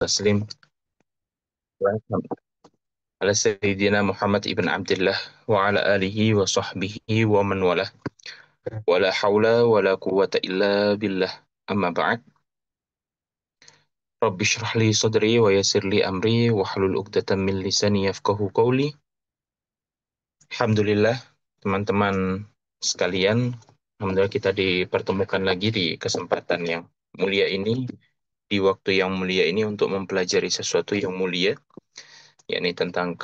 تسليم على سيدنا محمد بن عبد الله وعلى آله وصحبه ومن والاه ولا حول ولا قوة إلا بالله أما بعد رب اشرح لي صدري ويسر لي أمري واحلل عقدة من لساني يفقهوا قولي. Alhamdulillah, teman-teman sekalian, alhamdulillah kita dipertemukan lagi di kesempatan yang mulia ini, di waktu yang mulia ini untuk mempelajari sesuatu yang mulia, yakni tentang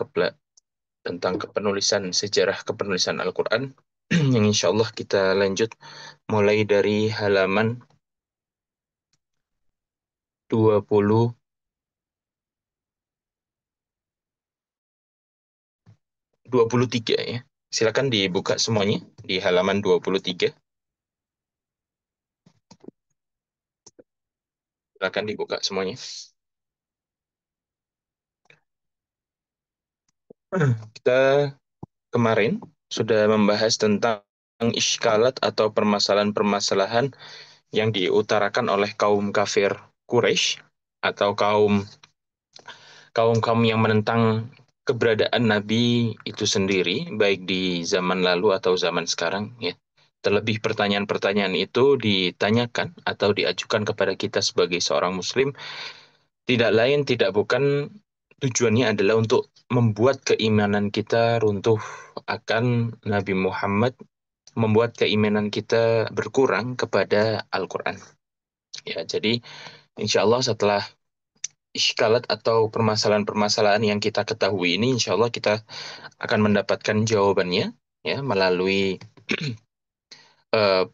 kepenulisan sejarah kepenulisan Al-Quran yang insya Allah kita lanjut mulai dari halaman 20 23 ya. Silakan dibuka semuanya di halaman 23. Silakan dibuka semuanya. Kita kemarin sudah membahas tentang iskalat atau permasalahan-permasalahan yang diutarakan oleh kaum kafir Quraisy atau kaum-kaum yang menentang keberadaan Nabi itu sendiri, baik di zaman lalu atau zaman sekarang, ya. Terlebih pertanyaan-pertanyaan itu ditanyakan atau diajukan kepada kita sebagai seorang Muslim, tidak lain tidak bukan tujuannya adalah untuk membuat keimanan kita runtuh akan Nabi Muhammad, membuat keimanan kita berkurang kepada Al-Quran. Ya, jadi insya Allah setelah iskalat atau permasalahan-permasalahan yang kita ketahui ini, insya Allah kita akan mendapatkan jawabannya ya melalui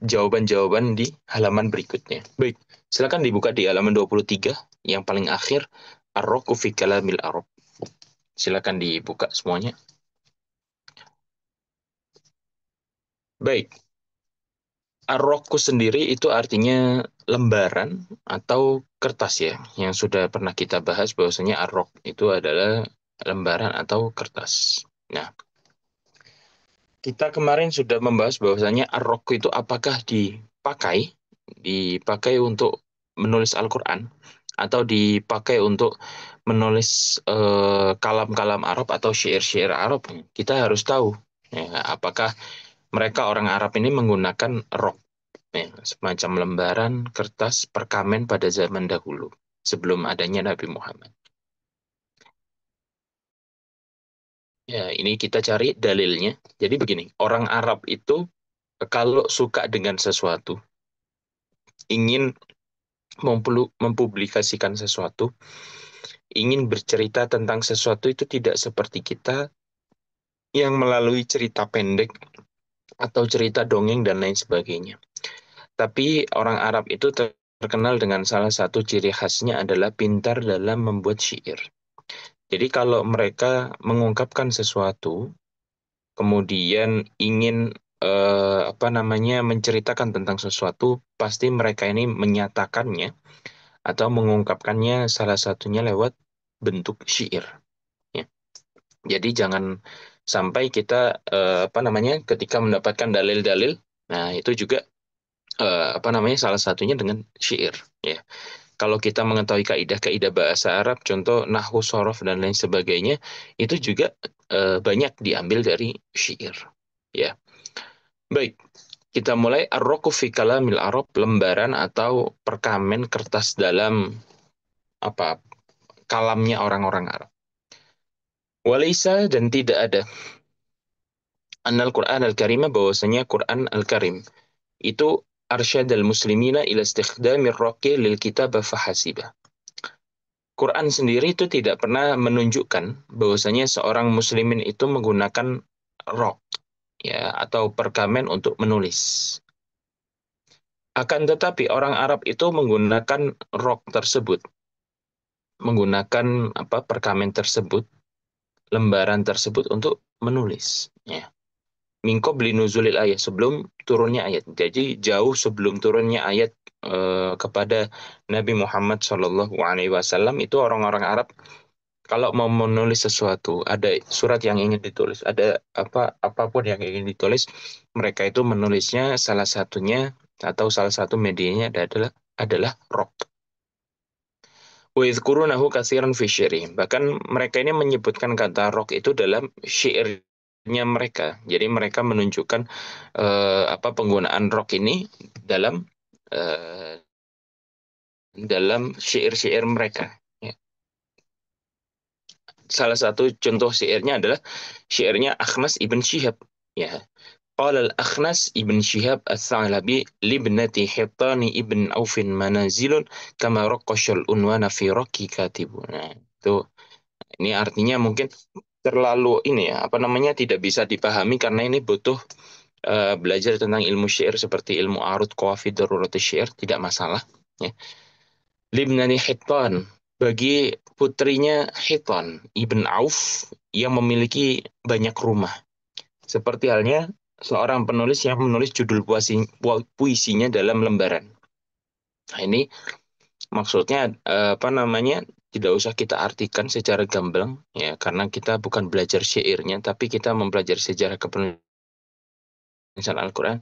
jawaban-jawaban di halaman berikutnya. Baik, silakan dibuka di halaman 23 yang paling akhir, Ar-Raqu fi Kalamil Arab. Silakan dibuka semuanya. Baik, Ar-Raqu sendiri itu artinya lembaran atau kertas ya, yang sudah pernah kita bahas bahwasanya Ar-Raq itu adalah lembaran atau kertas. Nah, kita kemarin sudah membahas bahwasanya ar-raqq itu apakah dipakai untuk menulis Al-Qur'an atau dipakai untuk menulis kalam-kalam Arab atau syair-syair Arab. Kita harus tahu ya, apakah mereka orang Arab ini menggunakan rok ya, semacam lembaran kertas perkamen pada zaman dahulu sebelum adanya Nabi Muhammad. Ya, ini kita cari dalilnya. Jadi begini, orang Arab itu kalau suka dengan sesuatu, ingin mempublikasikan sesuatu, ingin bercerita tentang sesuatu itu tidak seperti kita yang melalui cerita pendek atau cerita dongeng dan lain sebagainya. Tapi orang Arab itu terkenal dengan salah satu ciri khasnya adalah pintar dalam membuat syair. Jadi kalau mereka mengungkapkan sesuatu, kemudian ingin apa namanya menceritakan tentang sesuatu, pasti mereka ini menyatakannya atau mengungkapkannya salah satunya lewat bentuk syair. Ya. Jadi jangan sampai kita apa namanya ketika mendapatkan dalil-dalil, nah itu juga apa namanya salah satunya dengan syair. Ya. Kalau kita mengetahui kaidah-kaidah bahasa Arab, contoh nahwu, sorof dan lain sebagainya, itu juga banyak diambil dari syair. Ya. Baik, kita mulai Ar-Raqu fi Kalamil Arab, lembaran atau perkamen kertas dalam apa kalamnya orang-orang Arab. Walaysa dan tidak ada annal Quran al-Karim bahwasanya Quran al-Karim itu arsyadal muslimina ila istikhdamir raqi lil kitabah fahasiba. Quran sendiri itu tidak pernah menunjukkan bahwasanya seorang muslimin itu menggunakan raq ya atau perkamen untuk menulis. Akan tetapi orang Arab itu menggunakan raq tersebut, menggunakan apa perkamen tersebut, lembaran tersebut untuk menulis ya. Mingko beli nuzulil ayat sebelum turunnya ayat. Jadi jauh sebelum turunnya ayat kepada Nabi Muhammad Shallallahu Alaihi Wasallam itu orang-orang Arab kalau mau menulis sesuatu, ada surat yang ingin ditulis, ada apapun yang ingin ditulis, mereka itu menulisnya salah satunya atau salah satu medianya adalah rok. Wa yadhkurunahu katsiran fi syi'rihim. Bahkan mereka ini menyebutkan kata rock itu dalam syairnya mereka. Jadi mereka menunjukkan apa penggunaan rock ini dalam eh, dalam syair-syair mereka. Ya. Salah satu contoh syairnya adalah syairnya Akhnas ibn Syihab. Ya. قال الأخنس ابن شهاب الثعلبي لابنة حطان ابن أوف منازل كما رقش الأنوان في رك كاتب. Nah, itu ini artinya mungkin terlalu ini ya, apa namanya tidak bisa dipahami karena ini butuh belajar tentang ilmu syair seperti ilmu arud, qawaid, darurat syair tidak masalah. Ya. Libnani Hittan bagi putrinya Hittan ibn Auf yang memiliki banyak rumah. Seperti halnya seorang penulis yang menulis judul puisinya dalam lembaran. Nah, ini maksudnya apa namanya? Tidak usah kita artikan secara gamblang ya, karena kita bukan belajar syairnya, tapi kita mempelajari sejarah kepenulisan Al-Qur'an.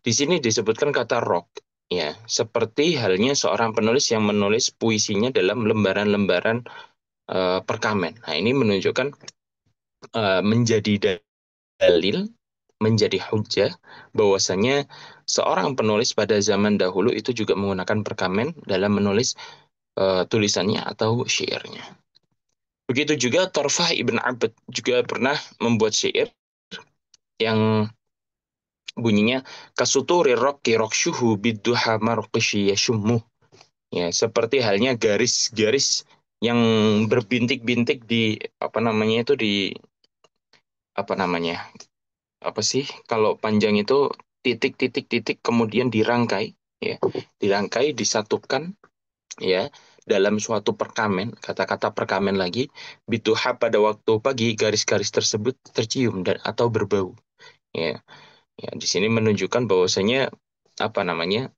Di sini disebutkan kata rock ya, seperti halnya seorang penulis yang menulis puisinya dalam lembaran-lembaran perkamen. Nah, ini menunjukkan menjadi dalil, menjadi hujah bahwasanya seorang penulis pada zaman dahulu itu juga menggunakan perkamen dalam menulis tulisannya atau syairnya. Begitu juga Tarfah ibn Abd juga pernah membuat syair yang bunyinya kasuturi raqi raqshuhu bidduha marqishi yashummu. Ya, seperti halnya garis-garis yang berbintik-bintik di apa namanya itu di apa namanya? Apa sih kalau panjang itu titik-titik-titik kemudian dirangkai ya, dirangkai disatukan ya dalam suatu perkamen, kata-kata perkamen lagi, bituha pada waktu pagi garis-garis tersebut tercium dan atau berbau ya. Ya, di sini menunjukkan bahwasanya apa namanya?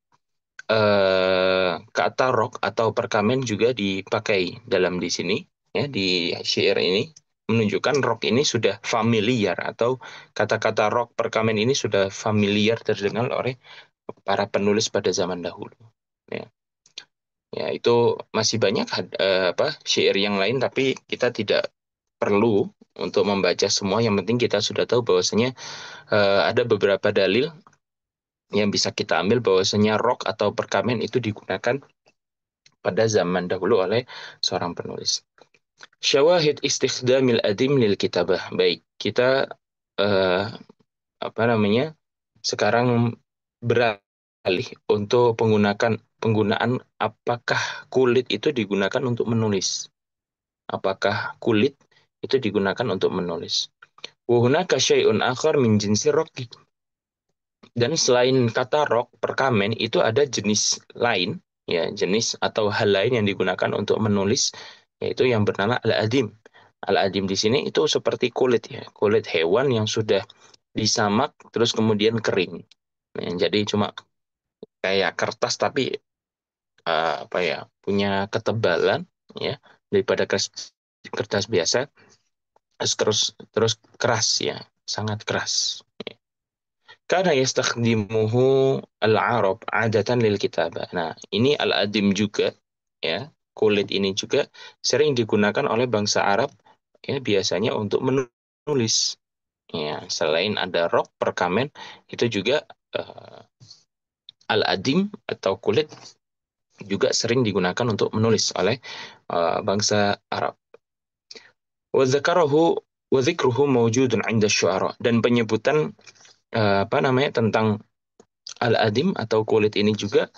Kata rock atau perkamen juga dipakai dalam di sini ya di syair ini menunjukkan rock ini sudah familiar atau kata-kata rock perkamen ini sudah familiar terdengar oleh para penulis pada zaman dahulu. Ya, ya itu masih banyak apa syair yang lain tapi kita tidak perlu untuk membaca semua. Yang penting kita sudah tahu bahwasanya ada beberapa dalil yang bisa kita ambil bahwasanya rock atau perkamen itu digunakan pada zaman dahulu oleh seorang penulis. Syawahid istikhdamil adim lil kitabah. Baik, kita eh, apa namanya? Sekarang beralih untuk penggunaan apakah kulit itu digunakan untuk menulis? Apakah kulit itu digunakan untuk menulis? Wa hunaka syai'un akhar min jinsi raqq. Dan selain kata rok, perkamen itu ada jenis lain, ya jenis atau hal lain yang digunakan untuk menulis, yaitu yang bernama al-adim. Al-adim di sini itu seperti kulit ya, kulit hewan yang sudah disamak terus kemudian kering. Nah, jadi cuma kayak kertas tapi apa ya punya ketebalan ya daripada kertas biasa, terus terus keras ya, sangat keras. Karena yastakhdimuhu al-Arab adatan lil kitabah. Nah, ini al-adim juga ya. Kulit ini juga sering digunakan oleh bangsa Arab ya biasanya untuk menulis. Ya, selain ada rok perkamen itu juga eh, al-adim atau kulit juga sering digunakan untuk menulis oleh bangsa Arab. Wa dzakarahu wa dzikruhu mawjudun 'inda syu'ara dan penyebutan apa namanya tentang al-adim atau kulit ini juga.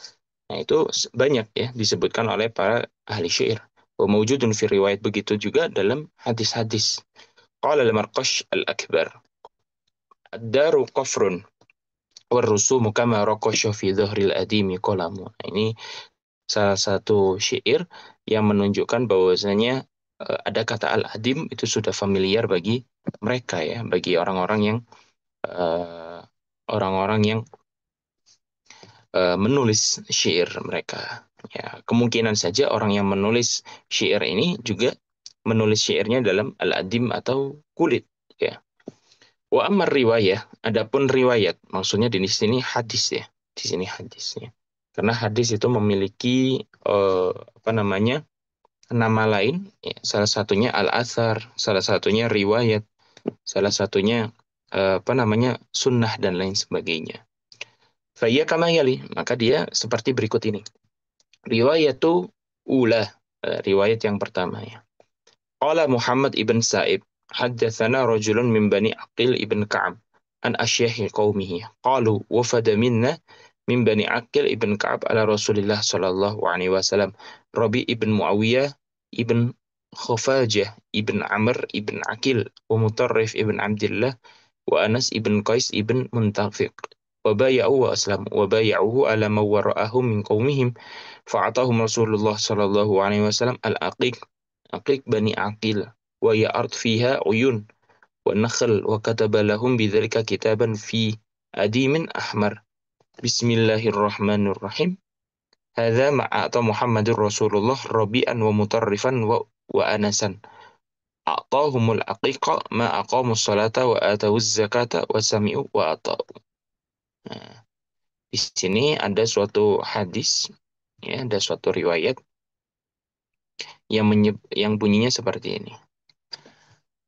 Nah, itu banyak ya disebutkan oleh para ahli syair. Wa mawjudun fi riwayat begitu juga dalam hadis-hadis. Qala al-Marqash al-Akbar, ad-daru qafrun war-rusumu kama raqasha fi dhahril adimi qalamu. Nah, ini salah satu syair yang menunjukkan bahwasanya ada kata al-adim itu sudah familiar bagi mereka ya, bagi orang-orang yang eh, orang-orang yang menulis syair mereka. Ya, kemungkinan saja orang yang menulis syair ini juga menulis syairnya dalam al-adim atau kulit. Ya. Wa ammar riwayah, adapun riwayat, maksudnya di sini hadis ya, di sini hadisnya. Karena hadis itu memiliki apa namanya nama lain, ya, salah satunya al-athar, salah satunya riwayat, salah satunya apa namanya sunnah dan lain sebagainya. Faya kama yali, maka dia seperti berikut ini. Riwayatu ula, riwayat yang pertama ya. Qala Muhammad ibn Sa'ib, haddatsana rajulun min bani Aqil ibn Ka'ab an asyyahi qaumihi. Qalu wafada minna min bani Aqil ibn Ka'ab ala Rasulillah sallallahu alaihi wasallam. Rabi ibn Muawiyah ibn Khufajah ibn Amr ibn Aqil wa Mutarrif ibn Abdullah wa Anas ibn Qais ibn Muntafiq. وبايعوا وأسلموا وبايعوه على ما وراءهم من قومهم فأعطاهم رسول الله صلى الله عليه وسلم العقيق عقيق بني عقيل وهي أرض فيها عيون والنخل وكتب لهم بذلك كتابا في أديم أحمر بسم الله الرحمن الرحيم هذا ما أعطى محمد رسول الله ربيعا ومطرفا وأنسا أعطاهم العقيق ما أقاموا الصلاة وآتوا الزكاة وسمعوا وأطاعوا. Nah, di sini ada suatu hadis, ya, ada suatu riwayat yang bunyinya seperti ini.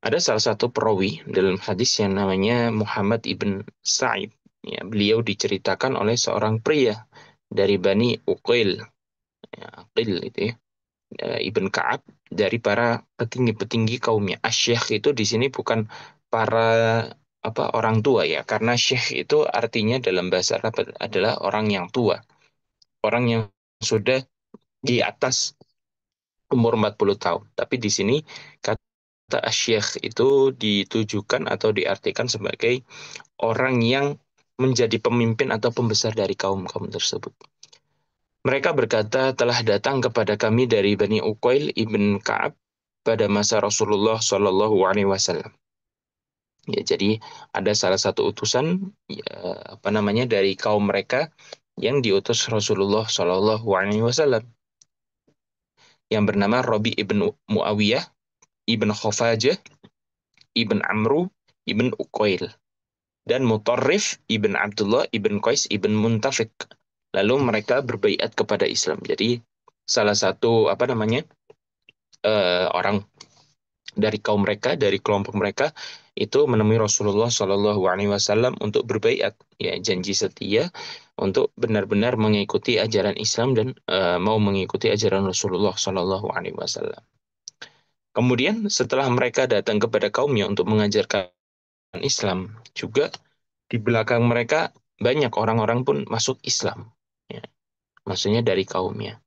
Ada salah satu perawi dalam hadis yang namanya Muhammad ibn Sa'ib. Ya, beliau diceritakan oleh seorang pria dari Bani Uqail, ya, Aqil itu ya, Ibn Ka'ab dari para petinggi-petinggi kaumnya. Asyikh itu di sini bukan para apa orang tua ya, karena syekh itu artinya dalam bahasa Arab adalah orang yang tua, orang yang sudah di atas umur 40 tahun. Tapi di sini kata asyikh itu ditujukan atau diartikan sebagai orang yang menjadi pemimpin atau pembesar dari kaum-kaum tersebut. Mereka berkata, telah datang kepada kami dari Bani Uqail ibn Ka'ab pada masa Rasulullah Shallallahu Alaihi Wasallam. Ya, jadi ada salah satu utusan, ya, apa namanya dari kaum mereka yang diutus Rasulullah Shallallahu Alaihi Wasallam yang bernama Rabi ibn Muawiyah ibn Khofajah ibn Amru ibn Uqail dan Mutarrif ibn Abdullah ibn Qais ibn Muntafiq. Lalu mereka berbaiat kepada Islam. Jadi salah satu apa namanya orang dari kaum mereka, dari kelompok mereka itu menemui Rasulullah Shallallahu Alaihi Wasallam untuk berbaiat, ya janji setia untuk benar-benar mengikuti ajaran Islam dan mau mengikuti ajaran Rasulullah Shallallahu Alaihi Wasallam. Kemudian setelah mereka datang kepada kaumnya untuk mengajarkan Islam, juga di belakang mereka banyak orang-orang pun masuk Islam, ya, maksudnya dari kaumnya.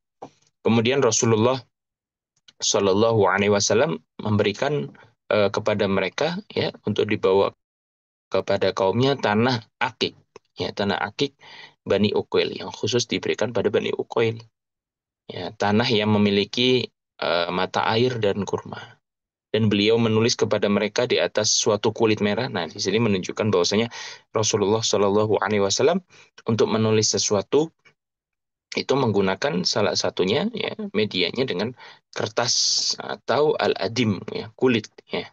Kemudian Rasulullah Shallallahu Alaihi Wasallam memberikan kepada mereka ya untuk dibawa kepada kaumnya tanah akik, ya tanah akik Bani Uqail yang khusus diberikan pada Bani Uqail, ya tanah yang memiliki mata air dan kurma. Dan beliau menulis kepada mereka di atas suatu kulit merah. Nah, di sini menunjukkan bahwasanya Rasulullah Shallallahu Alaihi Wasallam untuk menulis sesuatu itu menggunakan salah satunya ya medianya dengan kertas atau al-adim ya kulit ya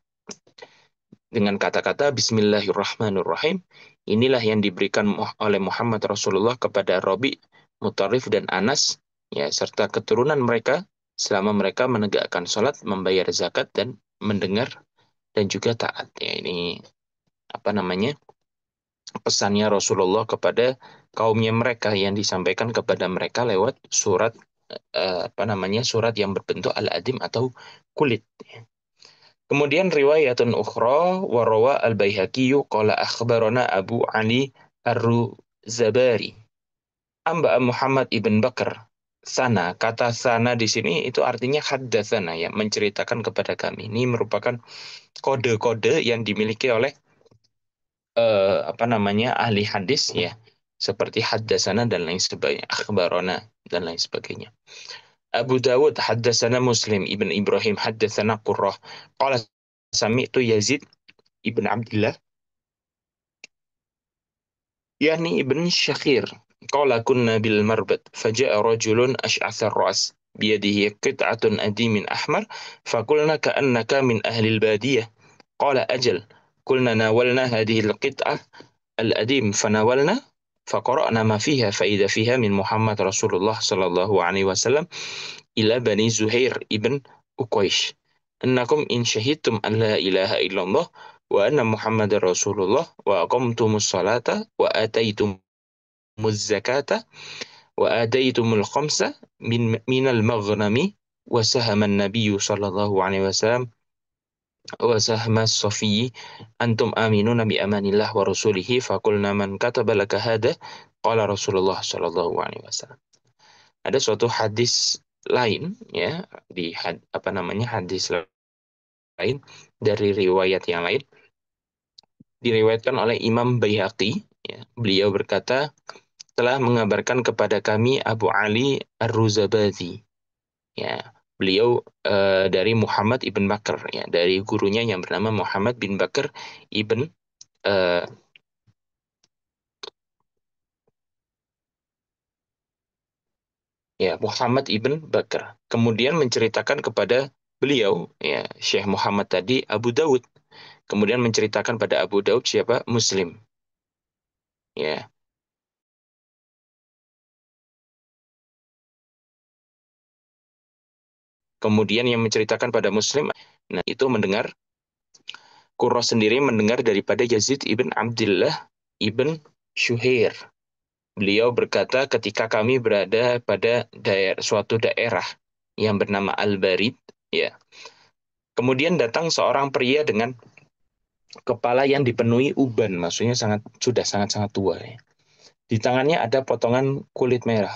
dengan kata-kata Bismillahirrahmanirrahim. Inilah yang diberikan oleh Muhammad Rasulullah kepada Robi, Mutarif dan Anas ya serta keturunan mereka selama mereka menegakkan sholat, membayar zakat dan mendengar dan juga taat ya ini apa namanya pesannya Rasulullah kepada kaumnya mereka yang disampaikan kepada mereka lewat surat apa namanya surat yang berbentuk al-adim atau kulit. Kemudian riwayatun ukhra wa rawa al-Baihaqi qala akhbarana Abu Ali Ar-Ruzabari amba Muhammad ibn Bakar sana kata sana di sini itu artinya haddatsana ya menceritakan kepada kami. Ini merupakan kode-kode yang dimiliki oleh apa namanya ahli hadis ya seperti haddasana dan lain sebagainya akhbarona dan lain sebagainya. Abu Dawud haddasana Muslim ibn Ibrahim haddasana Qurrah qala sami'tu Yazid ibn Abdullah yani ibn Syakhir qala kunna bil marbat faja'a rajulun ash'atha ar-ra's biyadihi qit'atun adimin ahmar fakulna ka'annaka min ahli al-badiyah qala ajal قلنا ناولنا هذه القطعة الأديم فناولنا فقرأنا ما فيها فإذا فيها من محمد رسول الله صلى الله عليه وسلم إلى بني زهير ابن أقيش أنكم إن شهدتم أن لا إله إلا الله وأن محمد رسول الله وأقمتم الصلاة وآتيتم الزكاة وآتيتم الخمسة من المغنم وسهم النبي صلى الله عليه وسلم وسهم الصفي أنتم آمنون بأمان الله ورسوله فقلنا من كتب لك هذا قال رسول الله صلى الله عليه wasallam. Ada suatu hadis lain ya apa namanya hadis lain dari riwayat yang lain diriwayatkan oleh Imam Baihaqi ya. Beliau berkata telah mengabarkan kepada kami Abu Ali Ar-Ruzabadi ya. Beliau dari Muhammad ibn Bakar ya, dari gurunya yang bernama Muhammad bin Bakar ibn eh, ya Muhammad ibn Bakar. Kemudian menceritakan kepada beliau ya Syekh Muhammad tadi Abu Daud. Kemudian menceritakan pada Abu Daud siapa? Muslim. Ya. Kemudian yang menceritakan pada Muslim, nah itu mendengar Qurra sendiri mendengar daripada Yazid ibn Abdullah ibn Syuhair. Beliau berkata ketika kami berada pada suatu daerah yang bernama Al-Barid, ya. Kemudian datang seorang pria dengan kepala yang dipenuhi uban, maksudnya sudah sangat-sangat tua ya. Di tangannya ada potongan kulit merah.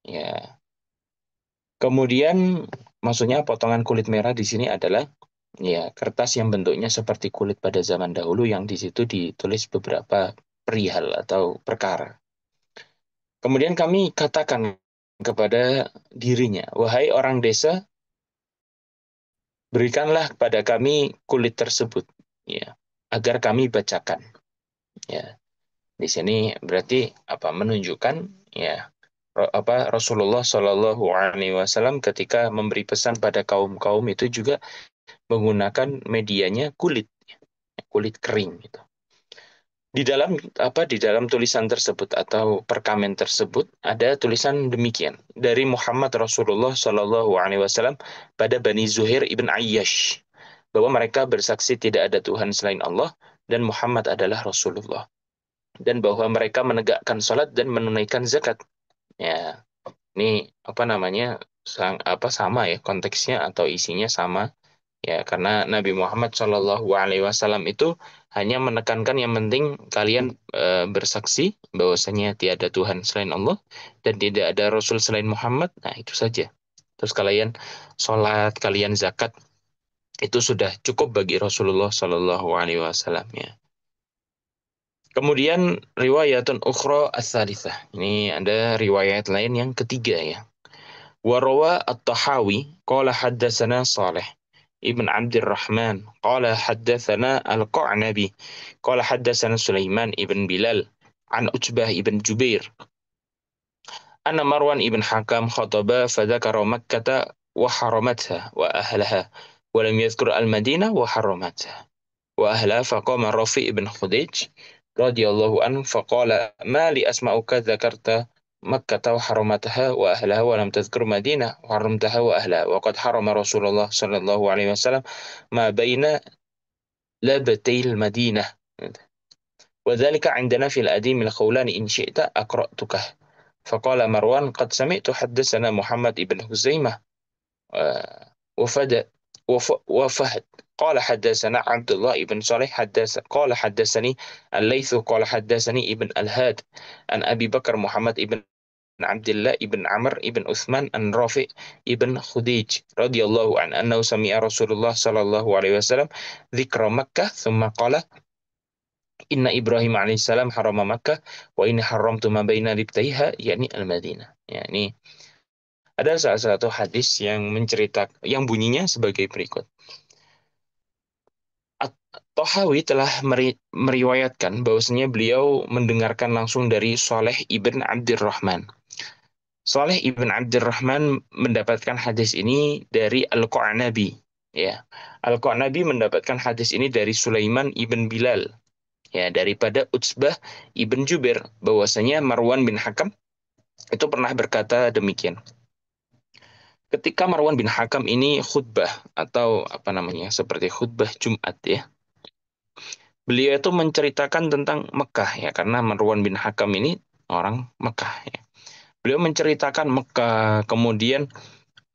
Ya. Kemudian maksudnya potongan kulit merah di sini adalah ya kertas yang bentuknya seperti kulit pada zaman dahulu yang di situ ditulis beberapa perihal atau perkara. Kemudian kami katakan kepada dirinya, wahai orang desa, berikanlah kepada kami kulit tersebut, ya, agar kami bacakan. Ya, di sini berarti apa menunjukkan ya Rasulullah Shallallahu Alaihi Wasallam ketika memberi pesan pada kaum kaum itu juga menggunakan medianya kulit kulit kering gitu. Di dalam tulisan tersebut atau perkamen tersebut ada tulisan demikian dari Muhammad Rasulullah Shallallahu Alaihi Wasallam pada Bani Zuhair ibn Ayyash bahwa mereka bersaksi tidak ada Tuhan selain Allah dan Muhammad adalah Rasulullah dan bahwa mereka menegakkan salat dan menunaikan zakat. Ya, ini apa namanya sama ya konteksnya atau isinya sama. Ya, karena Nabi Muhammad Shallallahu Alaihi Wasallam itu hanya menekankan yang penting kalian bersaksi bahwasanya tiada Tuhan selain Allah dan tidak ada Rasul selain Muhammad. Nah, itu saja. Terus kalian sholat, kalian zakat, itu sudah cukup bagi Rasulullah Shallallahu Alaihi Wasallam ya. Kemudian riwayatun ukhra ats-tsalitsah. Ini ada riwayat lain yang ketiga ya. Warawa at-Tahawi qala haddatsana Salih ابن عبد الرحمن قال حدثنا القعنبي قال حدثنا سليمان ابن بلال عن أتباه ابن جبير أن مروان ابن حكام خطب فذكر مكة وحرمتها وأهلها ولم يذكر المدينة وحرمتها وأهلها فقام رافع بن خديج رضي الله عنه فقال ما لي أسمعك ذكرت مكة وحرمتها وأهلها ولم تذكر مدينة وحرمتها وأهلها وقد حرم رسول الله صلى الله عليه وسلم ما بين لابتي المدينة وذلك عندنا في الأديم الخولان إن شئت أقرأتك فقال مروان قد سمعت حدثنا محمد بن خزيمة وفد وفهد قال حدثنا عبد الله بن صالح قال حدثني الليث قال حدثني ابن الهاد عن أبي بكر محمد بن عبد الله بن عمرو بن عثمان عن رافع بن خديج رضي الله عنه أنه سمع رسول الله صلى الله عليه وسلم ذكر مكة ثم قال Inna Ibrahim alaihissalam haram Makkah wa ini haramtu ma baina libtaiha yakni al-Madinah. Ya, ini ada salah satu hadis yang menceritakan yang bunyinya sebagai berikut. At-Tahawi telah meriwayatkan bahwasanya beliau mendengarkan langsung dari Saleh ibn Abdurrahman. Saleh ibn Abdurrahman mendapatkan hadis ini dari Al-Qa'nabi. Ya. Al-Qa'nabi mendapatkan hadis ini dari Sulaiman ibn Bilal. ya daripada Utsbah ibn Jubair bahwasanya Marwan bin Hakam itu pernah berkata demikian. Ketika Marwan bin Hakam ini khutbah atau apa namanya seperti khutbah Jumat ya, beliau itu menceritakan tentang Mekah ya karena Marwan bin Hakam ini orang Mekah ya. Beliau menceritakan Mekah, kemudian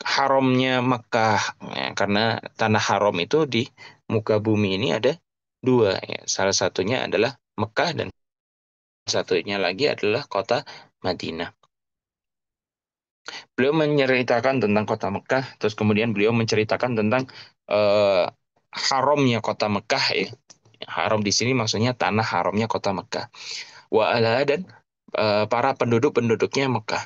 haramnya Mekah ya, karena tanah haram itu di muka bumi ini ada dua ya. Salah satunya adalah Mekah dan satunya lagi adalah kota Madinah. Beliau menceritakan tentang kota Mekah, terus kemudian beliau menceritakan tentang eh, haramnya kota Mekah ya. Haram di sini maksudnya tanah haramnya kota Mekah. Wa ala dan para penduduk-penduduknya Mekah.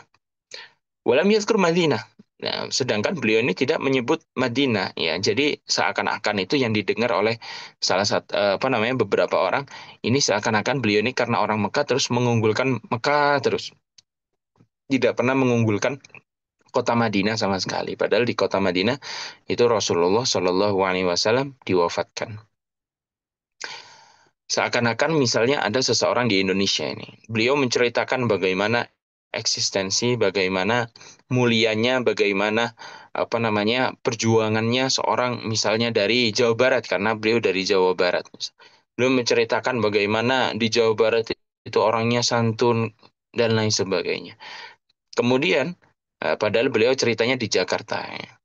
Walam yazkur Madinah. Nah, sedangkan beliau ini tidak menyebut Madinah ya. Jadi seakan-akan itu yang didengar oleh salah satu apa namanya beberapa orang ini seakan-akan beliau ini karena orang Mekah terus mengunggulkan Mekah terus tidak pernah mengunggulkan kota Madinah sama sekali. Padahal di kota Madinah itu Rasulullah Shallallahu Alaihi Wasallam diwafatkan. Seakan-akan misalnya ada seseorang di Indonesia ini, beliau menceritakan bagaimana eksistensi, bagaimana mulianya, bagaimana apa namanya perjuangannya seorang misalnya dari Jawa Barat karena beliau dari Jawa Barat. Beliau menceritakan bagaimana di Jawa Barat itu orangnya santun dan lain sebagainya. Kemudian padahal beliau ceritanya di Jakarta. Ya.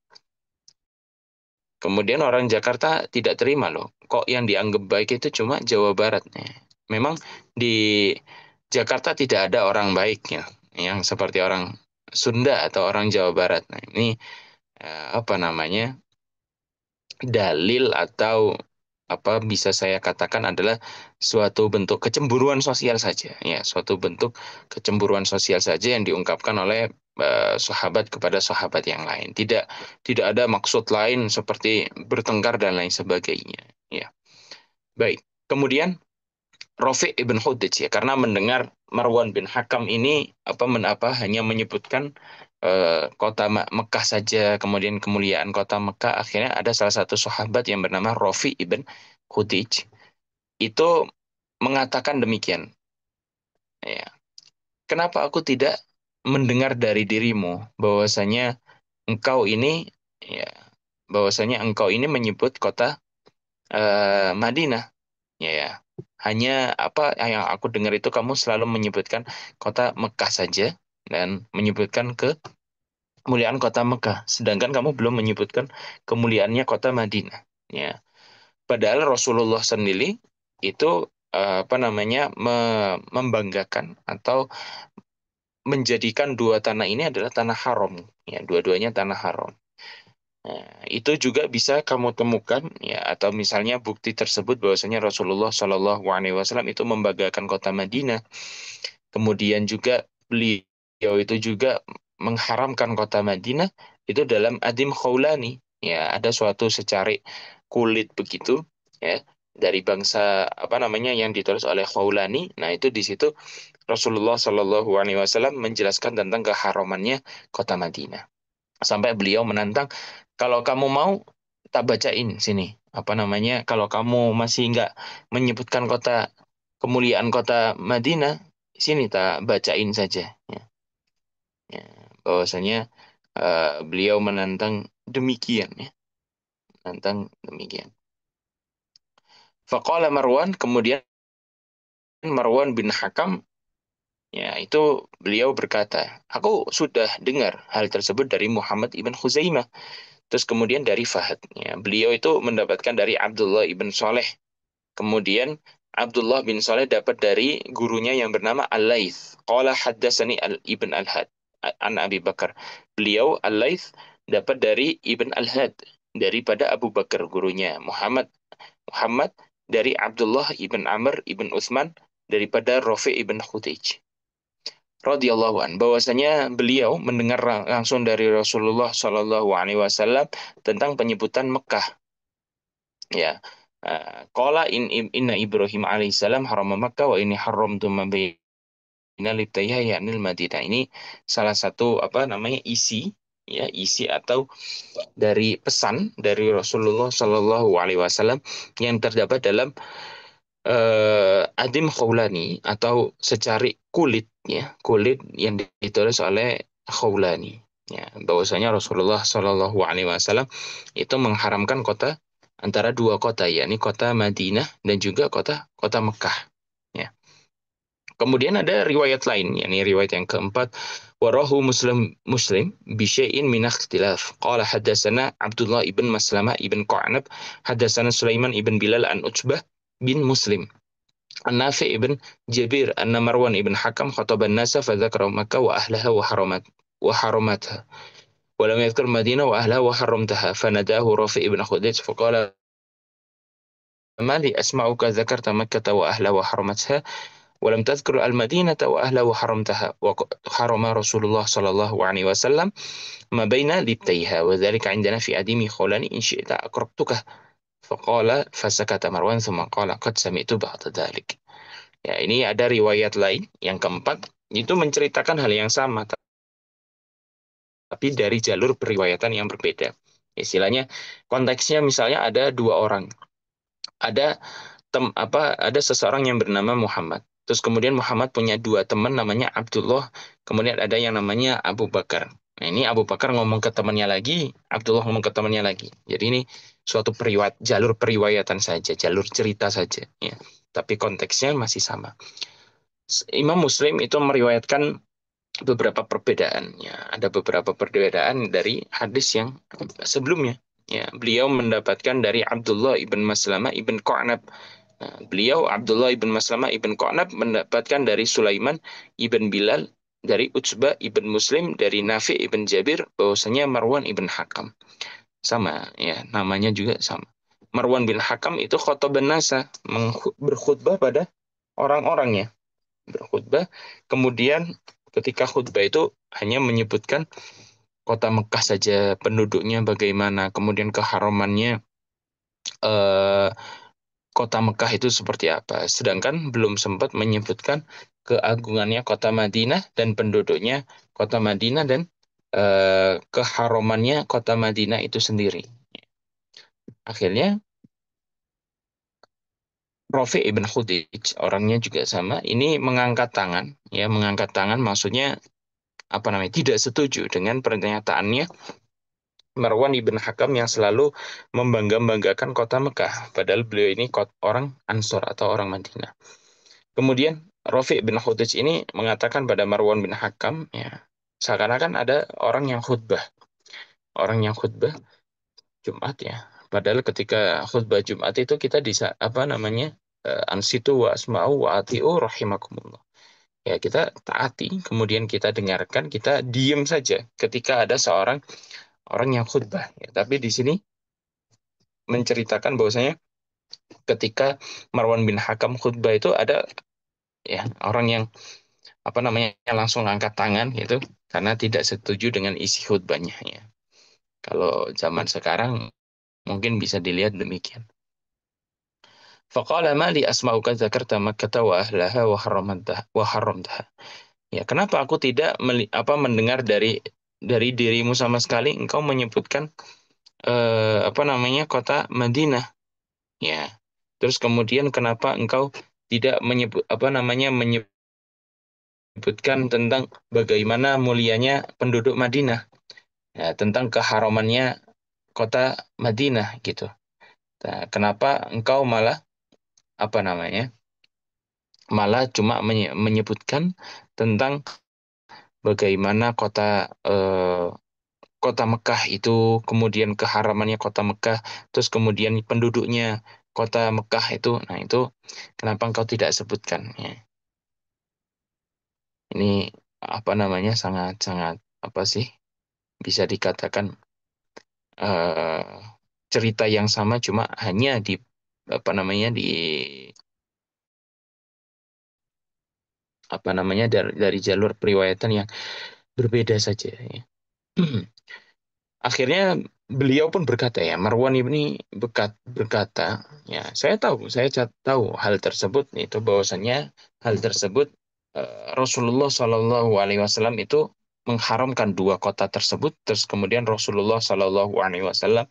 Kemudian orang Jakarta tidak terima loh. Kok yang dianggap baik itu cuma Jawa Barat. Ya. Memang di Jakarta tidak ada orang baik ya, yang seperti orang Sunda atau orang Jawa Barat. Nah, ini apa namanya? Dalil atau apa bisa saya katakan adalah suatu bentuk kecemburuan sosial saja ya suatu bentuk kecemburuan sosial saja yang diungkapkan oleh sahabat kepada sahabat yang lain tidak ada maksud lain seperti bertengkar dan lain sebagainya ya baik kemudian Rafi' ibn Hudij ya karena mendengar Marwan bin Hakam ini apa hanya menyebutkan kota Mekah saja kemudian kemuliaan kota Mekah akhirnya ada salah satu sahabat yang bernama Rafi' ibn Hudij itu mengatakan demikian ya kenapa aku tidak mendengar dari dirimu bahwasanya engkau ini ya bahwasanya engkau ini menyebut kota Madinah ya, ya. Hanya apa yang aku dengar itu kamu selalu menyebutkan kota Mekah saja dan menyebutkan kemuliaan kota Mekah, sedangkan kamu belum menyebutkan kemuliaannya kota Madinah. Ya, padahal Rasulullah sendiri itu apa namanya membanggakan atau menjadikan dua tanah ini adalah tanah haram. Ya, dua-duanya tanah haram. Nah, itu juga bisa kamu temukan ya atau misalnya bukti tersebut bahwasanya Rasulullah Shallallahu Alaihi Wasallam itu membanggakan kota Madinah. Kemudian juga beliau itu juga mengharamkan kota Madinah itu dalam Adim Khawlani. Ya, ada suatu secarik kulit begitu ya dari bangsa apa namanya yang ditulis oleh Khawlani. Nah, itu di situ Rasulullah Shallallahu Alaihi Wasallam menjelaskan tentang keharamannya kota Madinah. Sampai beliau menantang, kalau kamu mau, tak bacain sini. Apa namanya, kalau kamu masih nggak menyebutkan kemuliaan kota Madinah, sini tak bacain saja. Ya, ya. Bahwasanya beliau menantang demikian. Ya, menantang demikian. Faqala Marwan, kemudian Marwan bin Hakam, ya itu beliau berkata, aku sudah dengar hal tersebut dari Muhammad ibn Khuzaimah. Terus kemudian dari Fahad. Ya, beliau itu mendapatkan dari Abdullah ibn Soleh. Kemudian Abdullah bin Soleh dapat dari gurunya yang bernama Al-Laits. Qala haddatsani Ibn Al-Had an Abi Bakar. Beliau Al-Laits dapat dari Ibn Al-Had daripada Abu Bakar gurunya Muhammad Muhammad dari Abdullah ibn Amr ibn Utsman daripada Rafi ibn Khutij radhiyallahu an bahwasanya beliau mendengar langsung dari Rasulullah Shallallahu alaihi wasallam tentang penyebutan Mekah ya qala inna Ibrahim alaihissalam haram Makkah wa ini haramtu ma baina libtayha ya'nil Madinah ini salah satu apa namanya isi atau dari pesan dari Rasulullah Shallallahu alaihi wasallam yang terdapat dalam Adim Khawlani atau secari kulit, ya, kulit yang ditulis oleh Khawlani, ya, bahwasanya Rasulullah Shallallahu Alaihi Wasallam itu mengharamkan kota antara dua kota, yakni kota Madinah dan juga kota kota Mekah, ya. Kemudian ada riwayat lain, yakni riwayat yang keempat, warahu Muslim bi syai'in min ikhtilaf. Qala hadatsana Abdullah ibn Maslamah ibn Qa'nab, hadatsana Sulaiman ibn Bilal an Utsbah bin Muslim. An-Nafi' ibn Jabir anna Marwan ibn Hakam khataba an-nasa fa dzakara Makkah wa ahlaha wa haramatha. Wa lam yadhkur Madinah wa ahlaha wa haramtaha. Fanadahu Rafi' ibn Khudayj faqala ما لي أسمعك ذكرت مكة وأهلها وحرمتها ولم تذكر المدينة وأهلها وحرمتها وحرم رسول الله صلى الله عليه وسلم ما بين لبتيها وذلك عندنا في أديم خولان إن شئت أقربتك فقال فسكت مروان ثم قال قد سمعت بعد ذلك. Ya, ini ada riwayat lain yang keempat, itu menceritakan hal yang sama, tapi dari jalur periwayatan yang berbeda. Istilahnya, konteksnya misalnya ada dua orang, ada ada seseorang yang bernama Muhammad. Terus kemudian Muhammad punya dua teman namanya Abdullah, kemudian ada yang namanya Abu Bakar. Nah, ini Abu Bakar ngomong ke temannya lagi, Abdullah ngomong ke temannya lagi. Jadi ini suatu jalur periwayatan saja, jalur cerita saja, ya. Tapi konteksnya masih sama. Imam Muslim itu meriwayatkan beberapa perbedaan, ya. Ada beberapa perbedaan dari hadis yang sebelumnya. Ya, beliau mendapatkan dari Abdullah ibn Maslamah ibn Qa'nab. Nah, beliau Abdullah ibn Maslamah ibn Qa'nab mendapatkan dari Sulaiman ibn Bilal, dari Utsbah ibn Muslim, dari Nafi ibn Jabir, bahwasanya Marwan ibn Hakam. Sama, ya, namanya juga sama. Marwan bin Hakam itu khotoban nasa, berkhutbah pada orang-orangnya, berkhutbah. Kemudian ketika khutbah itu hanya menyebutkan kota Mekah saja, penduduknya bagaimana, kemudian keharamannya, eh, kota Mekah itu seperti apa. Sedangkan belum sempat menyebutkan keagungannya kota Madinah dan penduduknya kota Madinah dan keharamannya kota Madinah itu sendiri. Akhirnya Rafi ibn Khudij, orangnya juga sama, ini mengangkat tangan, ya, mengangkat tangan maksudnya apa namanya, tidak setuju dengan pernyataannya Marwan ibn Hakam yang selalu membangga-banggakan kota Mekah, padahal beliau ini orang Ansor atau orang Madinah. Kemudian Rafi' bin Khudij ini mengatakan pada Marwan bin Hakam, ya, seakan-akan ada orang yang khutbah Jumat, ya. Padahal ketika khutbah Jumat itu kita apa namanya, ansitu wa asma'u wa ati'u rahimakumullah. Ya, kita taati, kemudian kita dengarkan, kita diem saja ketika ada seorang orang yang khutbah. Ya, tapi di sini menceritakan bahwasanya ketika Marwan bin Hakam khutbah itu ada, ya, orang yang apa namanya, langsung angkat tangan gitu karena tidak setuju dengan isi khutbahnya, ya. Kalau zaman sekarang mungkin bisa dilihat demikian. Faqala ma li asma'uka dzakarta Makkah wa ahlaha wa haramtaha. Ya, kenapa aku tidak mendengar dari dirimu sama sekali engkau menyebutkan apa namanya, kota Madinah, ya. Terus kemudian kenapa engkau tidak menyebut apa namanya, menyebutkan tentang bagaimana mulianya penduduk Madinah, ya, tentang keharamannya kota Madinah gitu. Nah, kenapa engkau malah apa namanya, malah cuma menyebutkan tentang bagaimana kota Mekah itu, kemudian keharamannya kota Mekah, terus kemudian penduduknya kota Mekah itu. Nah, itu kenapa engkau tidak sebutkan, ya. Ini apa namanya, sangat-sangat apa sih, bisa dikatakan eh, cerita yang sama cuma hanya di apa namanya, dari jalur periwayatan yang berbeda saja, ya. Akhirnya beliau pun berkata, ya, Marwan ini berkata, ya, saya tahu hal tersebut, itu bahwasannya hal tersebut, Rasulullah Shallallahu Alaihi Wasallam itu mengharamkan dua kota tersebut, terus kemudian Rasulullah Shallallahu Alaihi Wasallam